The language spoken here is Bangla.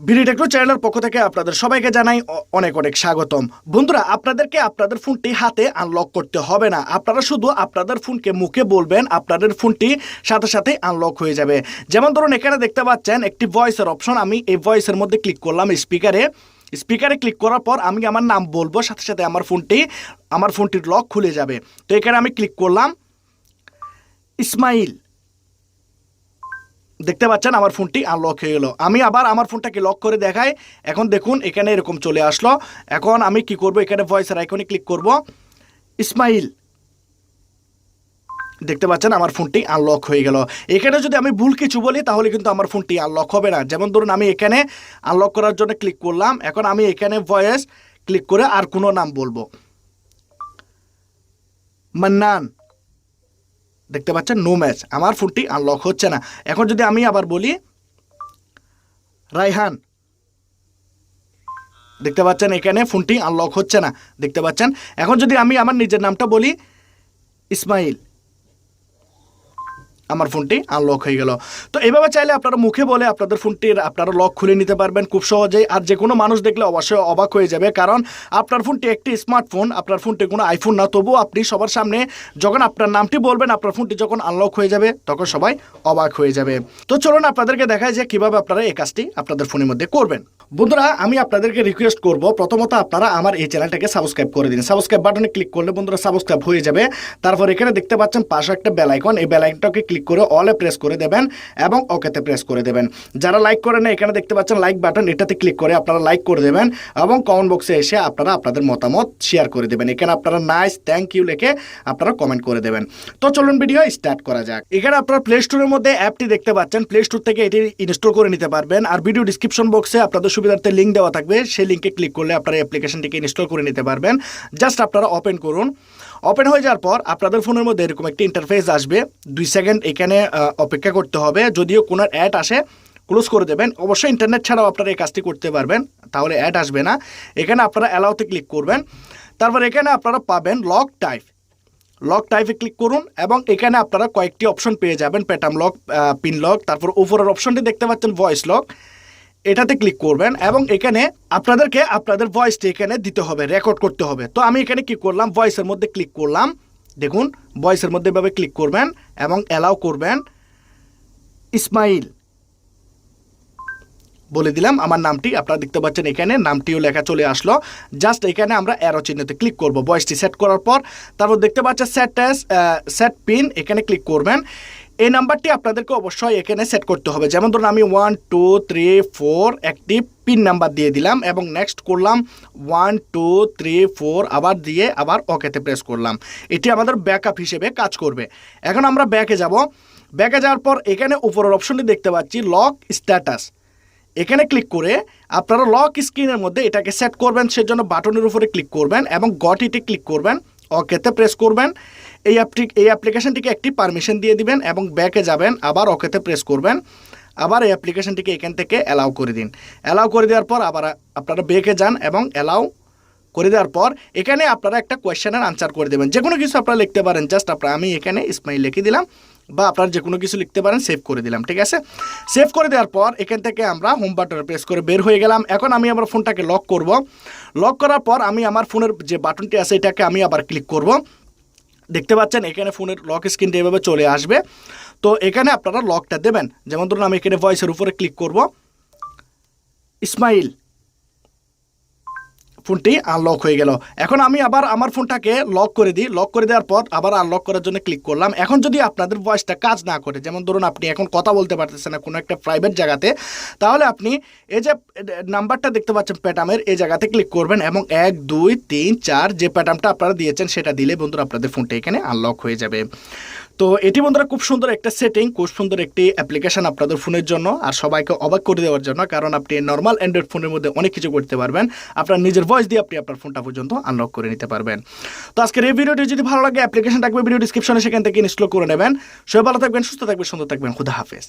বিডি টেকনো চ্যানেলের পক্ষ থেকে আপনাদের সবাইকে জানাই অনেক অনেক স্বাগতম। বন্ধুরা, আপনাদেরকে আপনাদের ফোনটি হাতে আনলক করতে হবে না। আপনারা শুধু আপনাদের ফোনকে মুখে বলবেন, আপনাদের ফোনটি সাথে সাথে আনলক হয়ে যাবে। যেমন ধরুন এখানে দেখতে পাচ্ছেন একটি ভয়েসের অপশন। আমি এই ভয়েসের মধ্যে ক্লিক করলাম স্পিকারে ক্লিক করার পর আমি আমার নাম বলবো, সাথে সাথে আমার ফোনটির লক খুলে যাবে। তো এখানে আমি ক্লিক করলাম ইসমাইল। দেখতে পাচ্ছেন আমার ফোনটি আনলক হয়ে গেল। আমি আবার আমার ফোনটাকে লক করে দেখাই। এখন দেখুন এখানে এরকম চলে আসলো। এখন আমি কি করব, এখানে ভয়েসের আইকনে ক্লিক করব, ইসমাইল। দেখতে পাচ্ছেন আমার ফোনটি আনলক হয়ে গেল। এখানে যদি আমি ভুল কিছু বলি তাহলে কিন্তু আমার ফোনটি আনলক হবে না। যেমন ধরুন আমি এখানে আনলক করার জন্য ক্লিক করলাম। এখন আমি এখানে ভয়েস ক্লিক করে আর কোনো নাম বলবো, মান্নান। দেখতে পাচ্ছেন নো ম্যাচ, আমার ফোনটি আনলক হচ্ছে না। এখন যদি আমি আবার বলি রায়হান, দেখতে পাচ্ছেন এখানে ফোনটি আনলক হচ্ছে না। দেখতে পাচ্ছেন। এখন যদি আমি আমার নিজের নামটা বলি ইসমাইল, আমার ফোনটি আনলক হয়ে গেল। তো এইভাবে চাইলে আপনারা মুখে বলে আপনাদের ফোনটির আপনারা লক খুলে নিতে পারবেন খুব সহজেই। আর যে কোনো মানুষ দেখলে অবশ্যই অবাক হয়ে যাবে, কারণ আপনার ফোনটি একটি স্মার্টফোন, আপনার ফোনটি কোনো আইফোন না। তবুও আপনি সবার সামনে যখন আপনার নামটি বলবেন, আপনার ফোনটি যখন আনলক হয়ে যাবে তখন সবাই অবাক হয়ে যাবে। তো চলুন আপনাদেরকে দেখায় যে কীভাবে আপনারা এই কাজটি আপনাদের ফোনের মধ্যে করবেন। বন্ধুরা, আমি আপনাদেরকে রিকোয়েস্ট করব, প্রথমত আপনারা আমার এই চ্যানেলটাকে সাবস্ক্রাইব করে দিন। সাবস্ক্রাইব বাটনে ক্লিক করলে বন্ধুরা সাবস্ক্রাইব হয়ে যাবে। তারপর এখানে দেখতে পাচ্ছেন পাশে একটা বেল আইকন, এই বেল আইকনটাকে ক্লিক করে অলে প্রেস করে দেবেন এবং ওকেতে প্রেস করে দেবেন। যারা লাইক করে না, এখানে দেখতে পাচ্ছেন লাইক বাটন, এটাতে ক্লিক করে আপনারা লাইক করে দেবেন এবং কমেন্ট বক্সে এসে আপনারা আপনাদের মতামত শেয়ার করে দেবেন। এখানে আপনারা নাইস, থ্যাংক ইউ লিখে আপনারা কমেন্ট করে দেবেন। তো চলুন ভিডিও স্টার্ট করা যাক। এখানে আপনারা প্লে স্টোরের মধ্যে অ্যাপটি দেখতে পাচ্ছেন, প্লে স্টোর থেকে এটি ইনস্টল করে নিতে পারবেন। আর ভিডিও ডিসক্রিপশন বক্সে আপনাদের সুবিধার্থে লিঙ্ক দেওয়া থাকবে, সেই লিঙ্কে ক্লিক করলে আপনারা অ্যাপ্লিকেশনটিকে ইনস্টল করে নিতে পারবেন। জাস্ট আপনারা ওপেন করুন। ওপেন হয়ে যাওয়ার পর আপনাদের ফোনের মধ্যে এরকম একটি ইন্টারফেস আসবে। 2 সেকেন্ড এখানে অপেক্ষা করতে হবে। যদিও কোনো অ্যাড আসে ক্লোজ করে দেবেন। অবশ্যই ইন্টারনেট ছাড়াও আপনারা এই কাজটি করতে পারবেন, তাহলে অ্যাড আসবে না। এখানে আপনারা অ্যালাউতে ক্লিক করবেন। তারপর এখানে আপনারা পাবেন লক টাইপে ক্লিক করুন এবং এখানে আপনারা কয়েকটি অপশন পেয়ে যাবেন, প্যাটার্ন লক, পিন লক। তারপর উপরের অপশনটি দেখতে পাচ্ছেন ভয়েস লক, এটাতে ক্লিক করবেন এবং এখানে আপনাদেরকে আপনাদের ভয়েসটি এখানে দিতে হবে, রেকর্ড করতে হবে। তো আমি এখানে কি করলাম, ভয়েসের মধ্যে ক্লিক করলাম। দেখুন ভয়েসের মধ্যে এভাবে ক্লিক করবেন এবং অ্যালাউ করবেন ইসমাইল বলে দিলাম আমার নামটি। আপনারা দেখতে পাচ্ছেন এখানে নামটিও লেখা চলে আসলো। জাস্ট এখানে আমরা অ্যারো চিহ্নতে ক্লিক করব ভয়েসটি সেট করার পর। তারপর দেখতে পাচ্ছেন সেট পিন, এখানে ক্লিক করবেন। এই নাম্বারটি আপনাদেরকে অবশ্যই এখানে সেট করতে হবে। যেমন ধরুন আমি 1 2 3 4 একটি পিন নাম্বার দিয়ে দিলাম এবং নেক্সট করলাম 1 2 3 4 আবার দিয়ে আবার ওকেতে প্রেস করলাম। এটি আমাদের ব্যাকআপ হিসেবে কাজ করবে। এখন আমরা ব্যাকে যাব। ব্যাকে যাওয়ার পর এখানে উপরের অপশনটি দেখতে পাচ্ছি লক স্ট্যাটাস, এখানে ক্লিক করে আপনারা লক স্ক্রিনের মধ্যে এটাকে সেট করবেন। সেজন্য বাটনের উপরে ক্লিক করবেন এবং গটিতে ক্লিক করবেন, ওকেতে প্রেস করবেন। এই অ্যাপ্লিকেশনটিকে একটি পারমিশন দিয়ে দিবেন এবং ব্যাকে যাবেন, আবার ওকেতে প্রেস করবেন। আবার এই অ্যাপ্লিকেশনটিকে এখান থেকে অ্যালাউ করে দিন। অ্যালাউ করে দেওয়ার পর আবার আপনারা ব্যাকে যান এবং অ্যালাউ করে দেওয়ার পর এখানে আপনারা একটা কোয়েশ্চেনের আনসার করে দেবেন। যে কোনো কিছু আপনারা লিখতে পারেন। জাস্ট আমি এখানে ইসমাইল লিখে দিলাম বা আপনারা যে কোনো কিছু লিখতে পারেন, সেভ করে দিলাম। ঠিক আছে, সেভ করে দেওয়ার পর এখান থেকে আমরা হোম বাটনে প্রেস করে বের হয়ে গেলাম। এখন আমি আমার ফোনটাকে লক করব। লক করার পর আমি আমার ফোনের যে বাটনটি আছে এটাকে আমি আবার ক্লিক করব। দেখতে পাচ্ছেন এখানে ফোনের লক স্ক্রিনটা এভাবে চলে আসবে। তো এখানে আপনারা লকটা দেবেন। যেমন ধরুন আমি এখানে ভয়েসের উপরে ক্লিক করব, ইসমাইল, ফোনটি আনলক হয়ে গেল। এখন আমি আবার আমার ফোনটাকে লক করে দিই। লক করে দেওয়ার পর আবার আনলক করার জন্য ক্লিক করলাম। এখন যদি আপনাদের ভয়েসটা কাজ না করে, যেমন ধরুন আপনি এখন কথা বলতে পারতেছেন না কোনো একটা প্রাইভেট জায়গাতে, তাহলে আপনি এই যে নাম্বারটা দেখতে পাচ্ছেন প্যাটার্নের, এই জায়গাতে ক্লিক করবেন এবং 1 2 3 4 যে প্যাটার্নটা আপনারা দিয়েছেন সেটা দিলে বন্ধুরা আপনাদের ফোনটা এখানে আনলক হয়ে যাবে। তো এটি বন্ধুরা খুব সুন্দর একটা সেটিং, খুব সুন্দর একটি অ্যাপ্লিকেশন আপনাদের ফোনের জন্য আর সবাইকে অবাক করে দেওয়ার জন্য। কারণ আপনি নর্মাল অ্যান্ড্রয়েড ফোনের মধ্যে অনেক কিছু করতে পারবেন। আপনার নিজের ভয়েস দিয়ে আপনি আপনার ফোনটা পর্যন্ত আনলক করে নিতে পারবেন। তো আজকের এই ভিডিওটি যদি ভালো লাগে, অ্যাপ্লিকেশন থাকবে ভিডিও ডিসক্রিপশনে, সেখান থেকে ইনস্টল করে নেবেন। সবাই ভালো থাকবেন, সুস্থ থাকবেন, সুন্দর থাকবেন। খুদা হাফেজ।